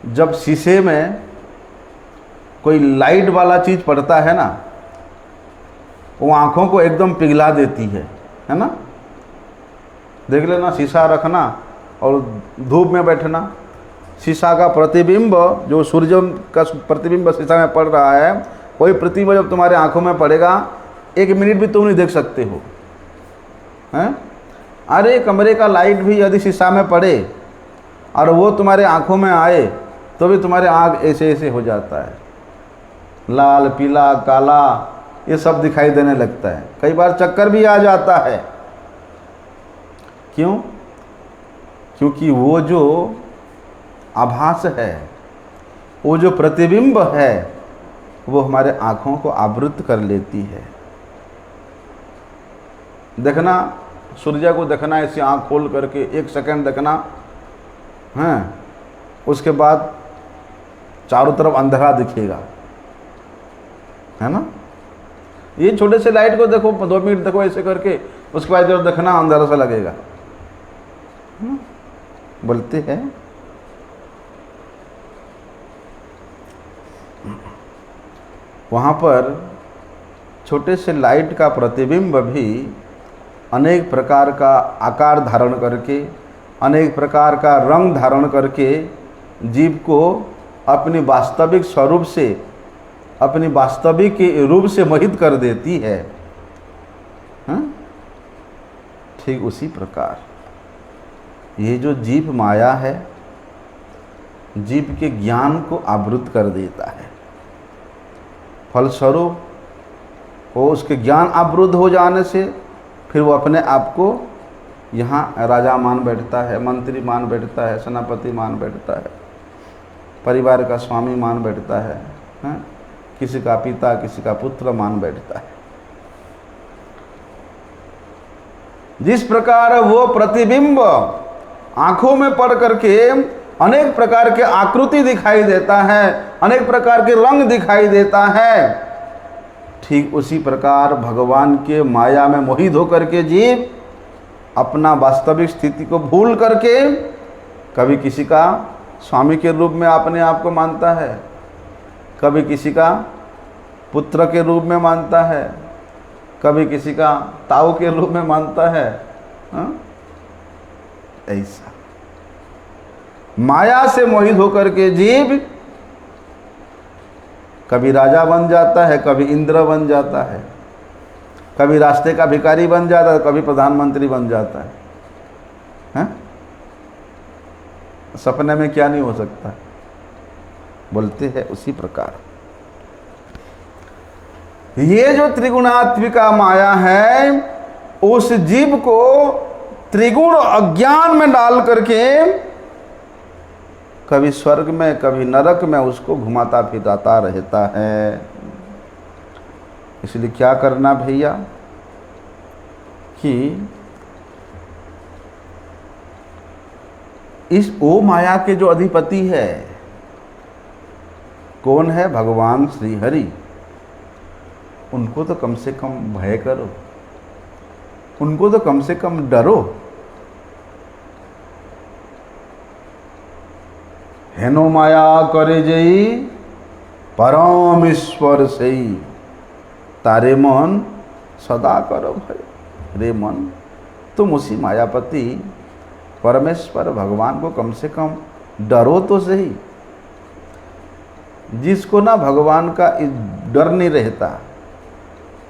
जब शीशे में कोई लाइट वाला चीज पड़ता है ना, वो आंखों को एकदम पिघला देती है ना। देख लेना, शीशा रखना और धूप में बैठना, शीशा का प्रतिबिंब, जो सूर्य का प्रतिबिंब शीशा में पड़ रहा है, वही प्रतिबिंब जब तुम्हारे आंखों में पड़ेगा, 1 मिनट भी तुम नहीं देख सकते हो, हैं? अरे कमरे का लाइट भी यदि शीशा में पड़े और वो तुम्हारे आंखों में आए तो भी तुम्हारे आँख ऐसे ऐसे हो जाता है, लाल पीला काला ये सब दिखाई देने लगता है। कई बार चक्कर भी आ जाता है। क्यों? क्योंकि वो जो आभास है, वो जो प्रतिबिंब है, वो हमारे आँखों को आवृत कर लेती है। देखना, सूर्य को देखना, ऐसी आँख खोल करके 1 सेकंड देखना, हैं, उसके बाद चारों तरफ अंधेरा दिखेगा, है ना। ये छोटे से लाइट को देखो, 2 मिनट देखो ऐसे करके, उसके बाद जब देखना अंधेरा सा लगेगा, बोलते हैं। वहाँ पर छोटे से लाइट का प्रतिबिंब भी अनेक प्रकार का आकार धारण करके, अनेक प्रकार का रंग धारण करके जीव को अपनी वास्तविक स्वरूप से, अपनी वास्तविक रूप से मोहित कर देती है। ठीक उसी प्रकार ये जो जीव माया है, जीव के ज्ञान को आवृत कर देता है। फलस्वरूप वो उसके ज्ञान आवृत हो जाने से फिर वो अपने आप को यहाँ राजा मान बैठता है, मंत्री मान बैठता है, सेनापति मान बैठता है, परिवार का स्वामी मान बैठता है, किसी का पिता, किसी का पुत्र मान बैठता है। जिस प्रकार वो प्रतिबिंब आंखों में पड़ करके अनेक प्रकार के आकृति दिखाई देता है, अनेक प्रकार के रंग दिखाई देता है, ठीक उसी प्रकार भगवान के माया में मोहित होकर के जीव अपना वास्तविक स्थिति को भूल करके कभी किसी का स्वामी के रूप में अपने आप को मानता है, कभी किसी का पुत्र के रूप में मानता है, कभी किसी का ताऊ के रूप में मानता है। ऐसा माया से मोहित होकर के जीव कभी राजा बन जाता है, कभी इंद्र बन जाता है, कभी रास्ते का भिखारी बन जाता है, कभी प्रधानमंत्री बन जाता है, हैं? सपने में क्या नहीं हो सकता, बोलते हैं उसी प्रकार ये जो त्रिगुणात्मिका माया है, उस जीव को त्रिगुण अज्ञान में डाल करके कभी स्वर्ग में कभी नरक में उसको घुमाता फिराता रहता है। इसलिए क्या करना भैया कि इस ओ माया के जो अधिपति है, कौन है? भगवान श्री हरि। उनको तो कम से कम भय करो, उनको तो कम से कम डरो। हेनो माया करे जई परम ईश्वर सही, तारे मन सदा करो भय। रे मन, तुम उसी मायापति परमेश्वर भगवान को कम से कम डरो तो सही। जिसको ना भगवान का डर नहीं रहता,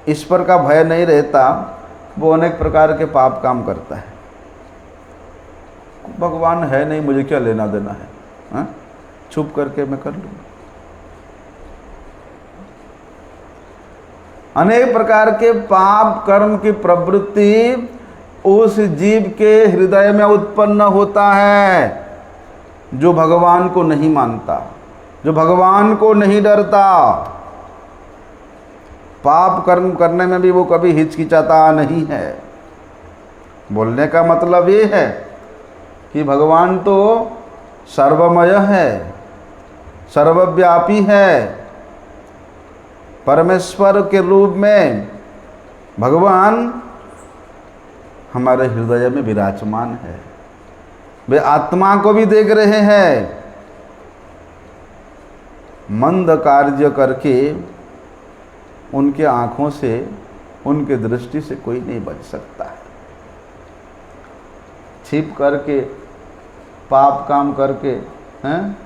ईश्वर का भय नहीं रहता, वो अनेक प्रकार के पाप काम करता है। भगवान है नहीं, मुझे क्या लेना देना है, हाँ? चुप करके मैं कर लूँगा। अनेक प्रकार के पाप कर्म की प्रवृत्ति उस जीव के हृदय में उत्पन्न होता है, जो भगवान को नहीं मानता, जो भगवान को नहीं डरता। पाप कर्म करने में भी वो कभी हिचकिचाता नहीं है। बोलने का मतलब ये है कि भगवान तो सर्वमय है, सर्वव्यापी है। परमेश्वर के रूप में भगवान हमारे हृदय में विराजमान है। वे आत्मा को भी देख रहे हैं। मंद कार्य करके उनके आँखों से, उनके दृष्टि से कोई नहीं बच सकता है। छिप करके पाप काम करके हैं,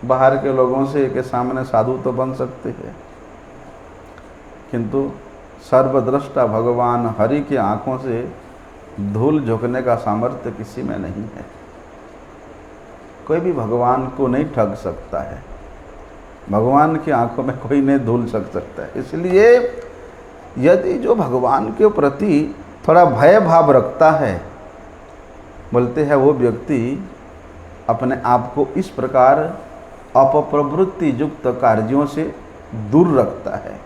बाहर के लोगों से के सामने साधु तो बन सकते हैं, किंतु सर्वद्रष्टा भगवान हरि की आँखों से धूल झोंकने का सामर्थ्य किसी में नहीं है। कोई भी भगवान को नहीं ठग सकता है। भगवान की आंखों में कोई नहीं धूल सकता है। इसलिए यदि जो भगवान के प्रति थोड़ा भय भाव रखता है, बोलते हैं वो व्यक्ति अपने आप को इस प्रकार अपप्रवृत्ति युक्त कार्यों से दूर रखता है।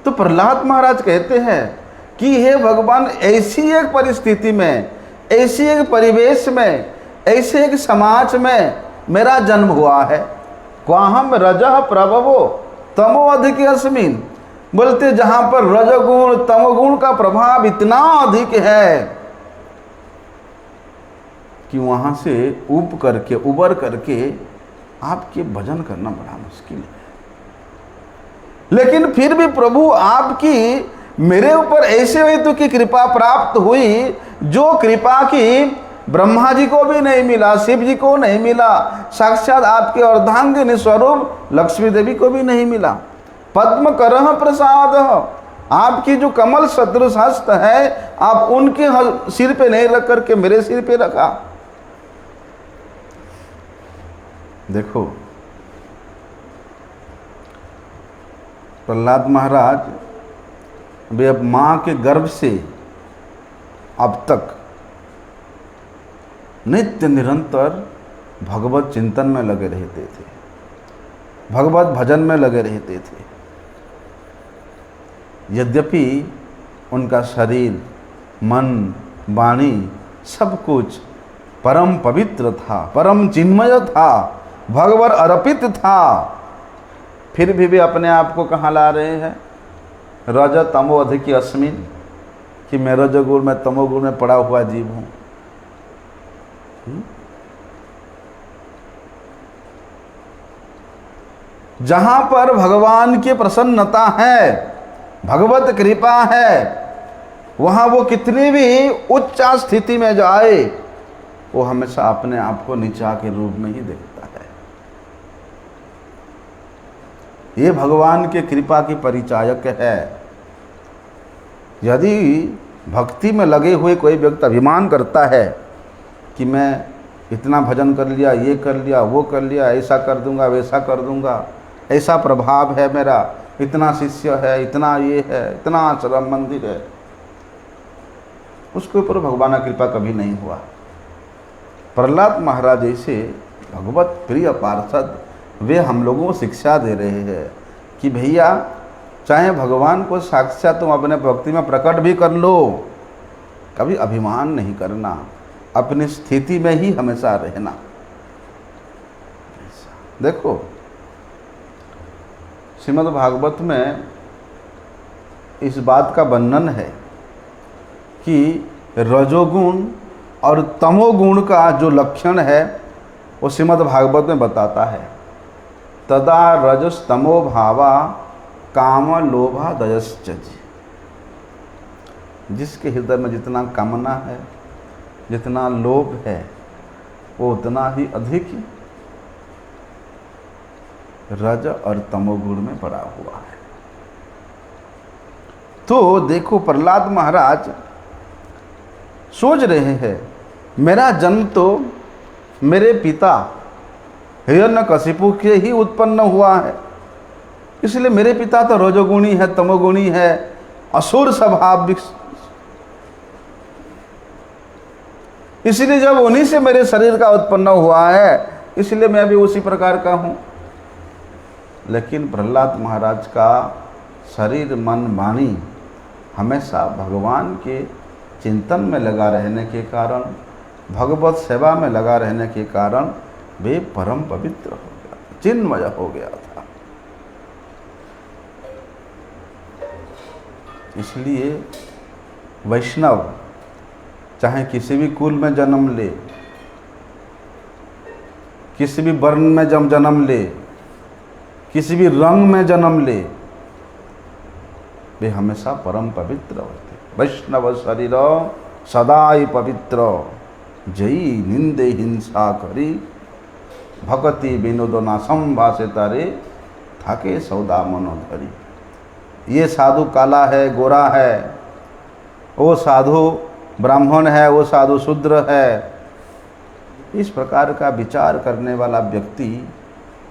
तो प्रहलाद महाराज कहते हैं कि हे भगवान, ऐसी एक परिस्थिति में, ऐसी एक परिवेश में, ऐसे एक समाज में मेरा जन्म हुआ है। क्वाहम रजः प्रभवो तमो अधिक अस्मिन्, बोलते जहाँ पर रजगुण तमोगुण का प्रभाव इतना अधिक है कि वहाँ से उबर करके आपके भजन करना बड़ा मुश्किल है। लेकिन फिर भी प्रभु आपकी मेरे ऊपर ऐसे हेतु की कृपा प्राप्त हुई, जो कृपा की ब्रह्मा जी को भी नहीं मिला, शिव जी को नहीं मिला, साक्षात आपके अर्धांगिनी स्वरूप लक्ष्मी देवी को भी नहीं मिला। पद्म करह प्रसाद, आपकी जो कमल सदृश हस्त है, आप उनके सिर पे नहीं रख करके मेरे सिर पे रखा। देखो प्रहलाद महाराज वे अब माँ के गर्भ से अब तक नित्य निरंतर भगवत चिंतन में लगे रहते थे, भगवत भजन में लगे रहते थे। यद्यपि उनका शरीर, मन, वाणी सब कुछ परम पवित्र था, परम चिन्मय था, भगवत अर्पित था, फिर भी वे अपने आप को कहाँ ला रहे हैं? रज तमो अधिक अस्मिन्, कि मैं रजोगुण में तमोगुण में पड़ा हुआ जीव हूँ। जहां पर भगवान की प्रसन्नता है, भगवत कृपा है, वहां वो कितनी भी उच्च स्थिति में जाए, वो हमेशा अपने आप को नीचा के रूप में ही देखता है। ये भगवान के कृपा की परिचायक है। यदि भक्ति में लगे हुए कोई व्यक्ति अभिमान करता है कि मैं इतना भजन कर लिया, ये कर लिया, वो कर लिया, ऐसा कर दूंगा, वैसा कर दूंगा, ऐसा प्रभाव है मेरा, इतना शिष्य है, इतना ये है, इतना आश्रम मंदिर है, उसके ऊपर भगवान का कृपा कभी नहीं हुआ। प्रहलाद महाराज ऐसे भगवत प्रिय पार्षद वे हम लोगों को शिक्षा दे रहे हैं कि भैया चाहे भगवान को साक्षात तुम अपने भक्ति में प्रकट भी कर लो, कभी अभिमान नहीं करना, अपनी स्थिति में ही हमेशा रहना। देखो श्रीमद् भागवत में इस बात का वर्णन है कि रजोगुण और तमोगुण का जो लक्षण है वो श्रीमद् भागवत में बताता है। तदा रजस्तमो भावा काम लोभा दयश्च, जिसके हृदय में जितना कामना है, जितना लोभ है, वो उतना ही अधिक रज और तमोगुण में पड़ा हुआ है। तो देखो प्रहलाद महाराज सोच रहे हैं, मेरा जन्म तो मेरे पिता हिरण्यकशिपु के ही उत्पन्न हुआ है, इसलिए मेरे पिता तो रजोगुणी है, तमोगुणी है, असुर स्वभाव, इसलिए जब उन्हीं से मेरे शरीर का उत्पन्न हुआ है, इसलिए मैं भी उसी प्रकार का हूँ। लेकिन प्रहलाद महाराज का शरीर मन वाणी हमेशा भगवान के चिंतन में लगा रहने के कारण, भगवत सेवा में लगा रहने के कारण वे परम पवित्र हो गया, चिन्मय हो गया था। इसलिए वैष्णव चाहे किसी भी कुल में जन्म ले, किसी भी वर्ण में जन्म ले, किसी भी रंग में जन्म ले, वे हमेशा परम पवित्र होते। वैष्णव शरीर सदाई पवित्र, जई निंदे हिंसा करी, भक्ति विनोद नासम भाषे तारे, थाके सौदा मनोधरी। ये साधु काला है, गोरा है, वो साधु ब्राह्मण है, वो साधु शूद्र है, इस प्रकार का विचार करने वाला व्यक्ति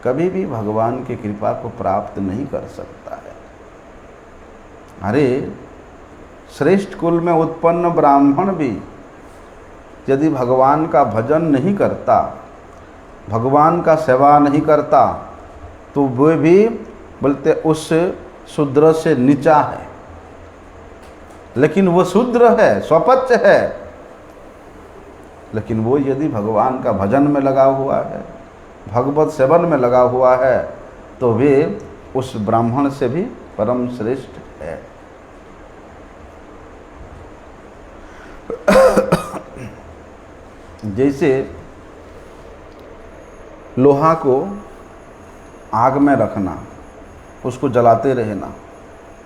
कभी भी भगवान की कृपा को प्राप्त नहीं कर सकता है। अरे श्रेष्ठ कुल में उत्पन्न ब्राह्मण भी यदि भगवान का भजन नहीं करता, भगवान का सेवा नहीं करता, तो वे भी बोलते उस शूद्र से नीचा है। लेकिन वो शूद्र है, स्वपच है, लेकिन वो यदि भगवान का भजन में लगा हुआ है, भगवत सेवन में लगा हुआ है, तो वे उस ब्राह्मण से भी परम श्रेष्ठ है। जैसे लोहा को आग में रखना, उसको जलाते रहना,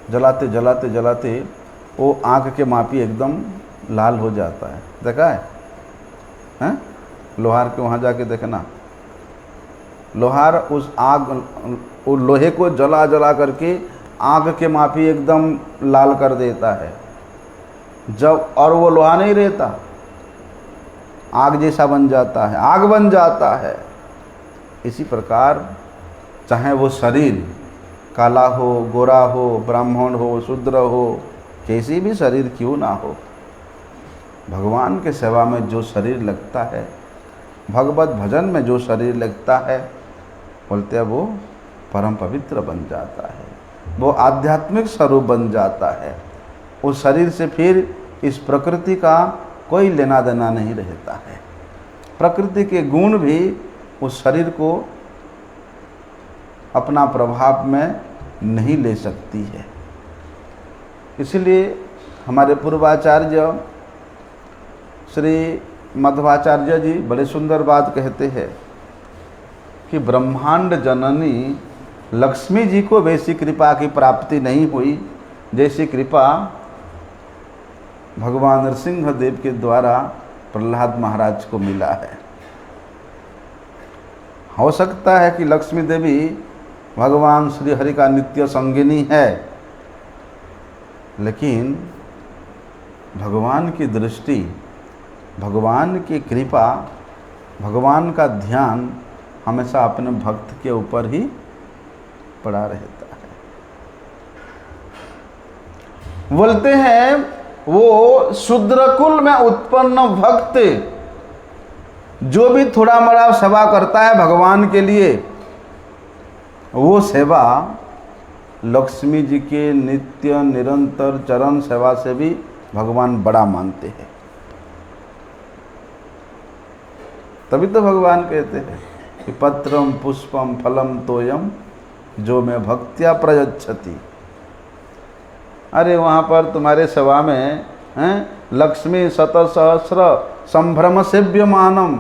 जलाते जलाते जलाते वो आग के मापी एकदम लाल हो जाता है। देखा है हैं? लोहार के वहाँ जाके देखना, लोहार उस आग, वो लोहे को जला जला करके आग के मापी एकदम लाल कर देता है। जब और वो लोहा नहीं रहता, आग जैसा बन जाता है, आग बन जाता है। इसी प्रकार चाहे वो शरीर काला हो, गोरा हो, ब्राह्मण हो, शूद्र हो, कैसी भी शरीर क्यों ना हो, भगवान के सेवा में जो शरीर लगता है, भगवत भजन में जो शरीर लगता है, बोलते हैं वो परम पवित्र बन जाता है, वो आध्यात्मिक स्वरूप बन जाता है। उस शरीर से फिर इस प्रकृति का कोई लेना देना नहीं रहता है। प्रकृति के गुण भी उस शरीर को अपना प्रभाव में नहीं ले सकती है। इसलिए हमारे पूर्वाचार्य श्री मध्वाचार्य जी बड़े सुंदर बात कहते हैं कि ब्रह्मांड जननी लक्ष्मी जी को वैसी कृपा की प्राप्ति नहीं हुई जैसी कृपा भगवान नरसिंह देव के द्वारा प्रहलाद महाराज को मिला है। हो सकता है कि लक्ष्मी देवी भगवान श्री हरि का नित्य संगिनी है, लेकिन भगवान की दृष्टि, भगवान की कृपा, भगवान का ध्यान हमेशा अपने भक्त के ऊपर ही पड़ा रहता है। बोलते हैं वो शूद्रकुल में उत्पन्न भक्त जो भी थोड़ा बड़ा सेवा करता है भगवान के लिए, वो सेवा लक्ष्मी जी के नित्य निरंतर चरण सेवा से भी भगवान बड़ा मानते हैं। तभी तो भगवान कहते हैं कि पत्रम पुष्पम फलम तोयम जो में भक्त्या प्रयच्छति। अरे वहाँ पर तुम्हारे सेवा में हैं लक्ष्मी शत सहस्र संभ्रम सेव्यमानम,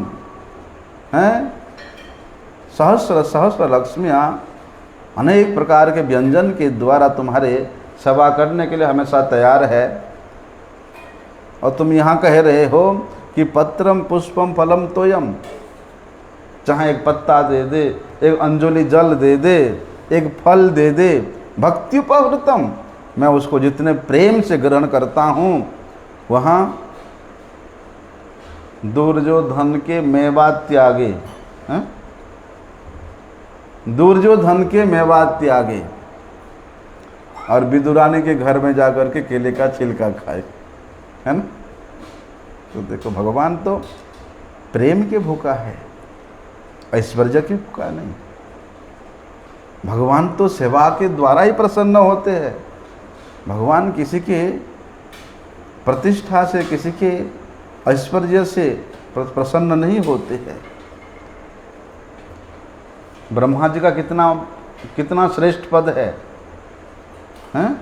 हैं सहस्र सहस्र लक्ष्मियाँ अनेक प्रकार के व्यंजन के द्वारा तुम्हारे सेवा करने के लिए हमेशा तैयार है, और तुम यहाँ कह रहे हो कि पत्रम पुष्पम फलम तोयम, चाहे एक पत्ता दे दे, एक अंजलि जल दे दे, एक फल दे दे, भक्त्युपहृतम, मैं उसको जितने प्रेम से ग्रहण करता हूँ, वहाँ दुर्योधन के मेवा त्यागे, दुर्योधन के मेवा त्यागे, और विदुरानी के घर में जाकर के केले का छिलका खाए, है ना। तो देखो भगवान तो प्रेम के भूखा है, ऐश्वर्य की भूखा नहीं। भगवान तो सेवा के द्वारा ही प्रसन्न होते हैं। भगवान किसी के प्रतिष्ठा से, किसी के ऐश्वर्य से प्रसन्न नहीं होते हैं। ब्रह्मा जी का कितना श्रेष्ठ पद है, हैं?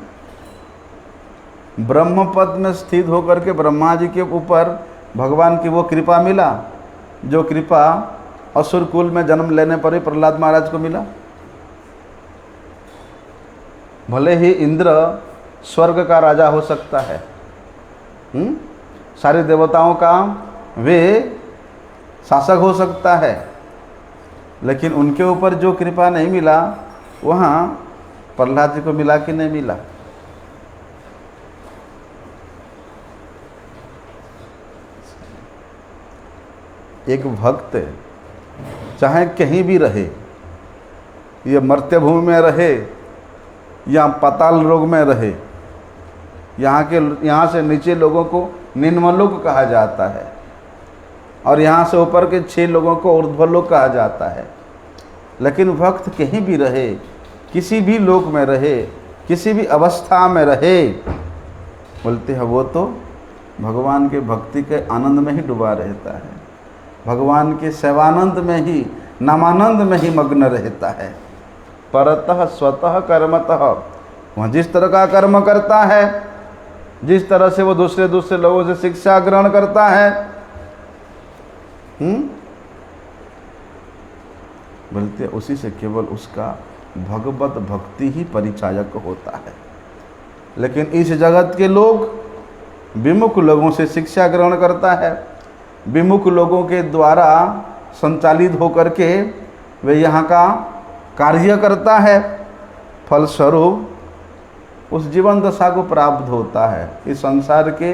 ब्रह्म पद में स्थित होकर के ब्रह्मा जी के ऊपर भगवान की वो कृपा मिला, जो कृपा असुर कुल में जन्म लेने पर ही प्रहलाद महाराज को मिला। भले ही इंद्र स्वर्ग का राजा हो सकता है, सारे देवताओं का वे शासक हो सकता है, लेकिन उनके ऊपर जो कृपा नहीं मिला वहाँ प्रहलाद जी को मिला कि नहीं मिला। एक भक्त चाहे कहीं भी रहे, ये मर्त्य भूमि में रहे या पाताल लोक में रहे, यहाँ से नीचे लोगों को निम्नलोक कहा जाता है और यहाँ से ऊपर के 6 लोगों को ऊर्ध्वलोक कहा जाता है। लेकिन भक्त कहीं भी रहे, किसी भी लोक में रहे, किसी भी अवस्था में रहे, बोलते हैं वो तो भगवान के भक्ति के आनंद में ही डूबा रहता है, भगवान के सेवानंद में ही, नामानंद में ही मग्न रहता है। परतः स्वतः कर्मतः, वह जिस तरह का कर्म करता है, जिस तरह से वो दूसरे लोगों से शिक्षा ग्रहण करता है, बोलते उसी से केवल उसका भगवत भक्ति ही परिचायक होता है। लेकिन इस जगत के लोग विमुख लोगों से शिक्षा ग्रहण करता है, विमुख लोगों के द्वारा संचालित होकर के वे यहाँ का कार्य करता है, फलस्वरूप उस जीवन दशा को प्राप्त होता है। इस संसार के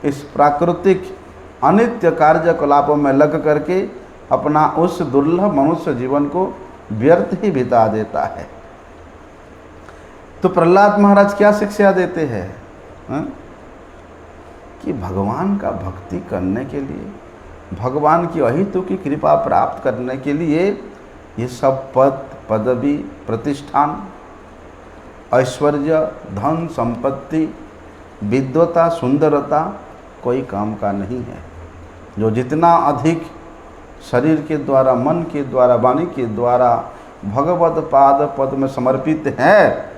इस प्राकृतिक अनित्य कार्यकलापों में लग करके अपना उस दुर्लभ मनुष्य जीवन को व्यर्थ ही बिता देता है। तो प्रहलाद महाराज क्या शिक्षा देते हैं कि भगवान का भक्ति करने के लिए, भगवान की अहितु की कृपा प्राप्त करने के लिए ये सब पद, पदवी, प्रतिष्ठान, ऐश्वर्य, धन, संपत्ति, विद्वता, सुंदरता कोई काम का नहीं है। जो जितना अधिक शरीर के द्वारा, मन के द्वारा, वाणी के द्वारा भगवत पाद पद में समर्पित है,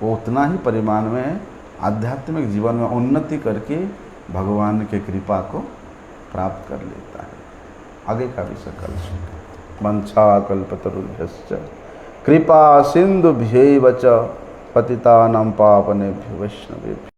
वो उतना ही परिमाण में आध्यात्मिक जीवन में उन्नति करके भगवान के कृपा को प्राप्त कर लेता है। आगे का विषय कल सुनते। वंशा कल्पतरुभ्यश्च कृपा सिंधुभ्यैव च पतितानां पावनेभ्यो वैष्णवेभ्यो।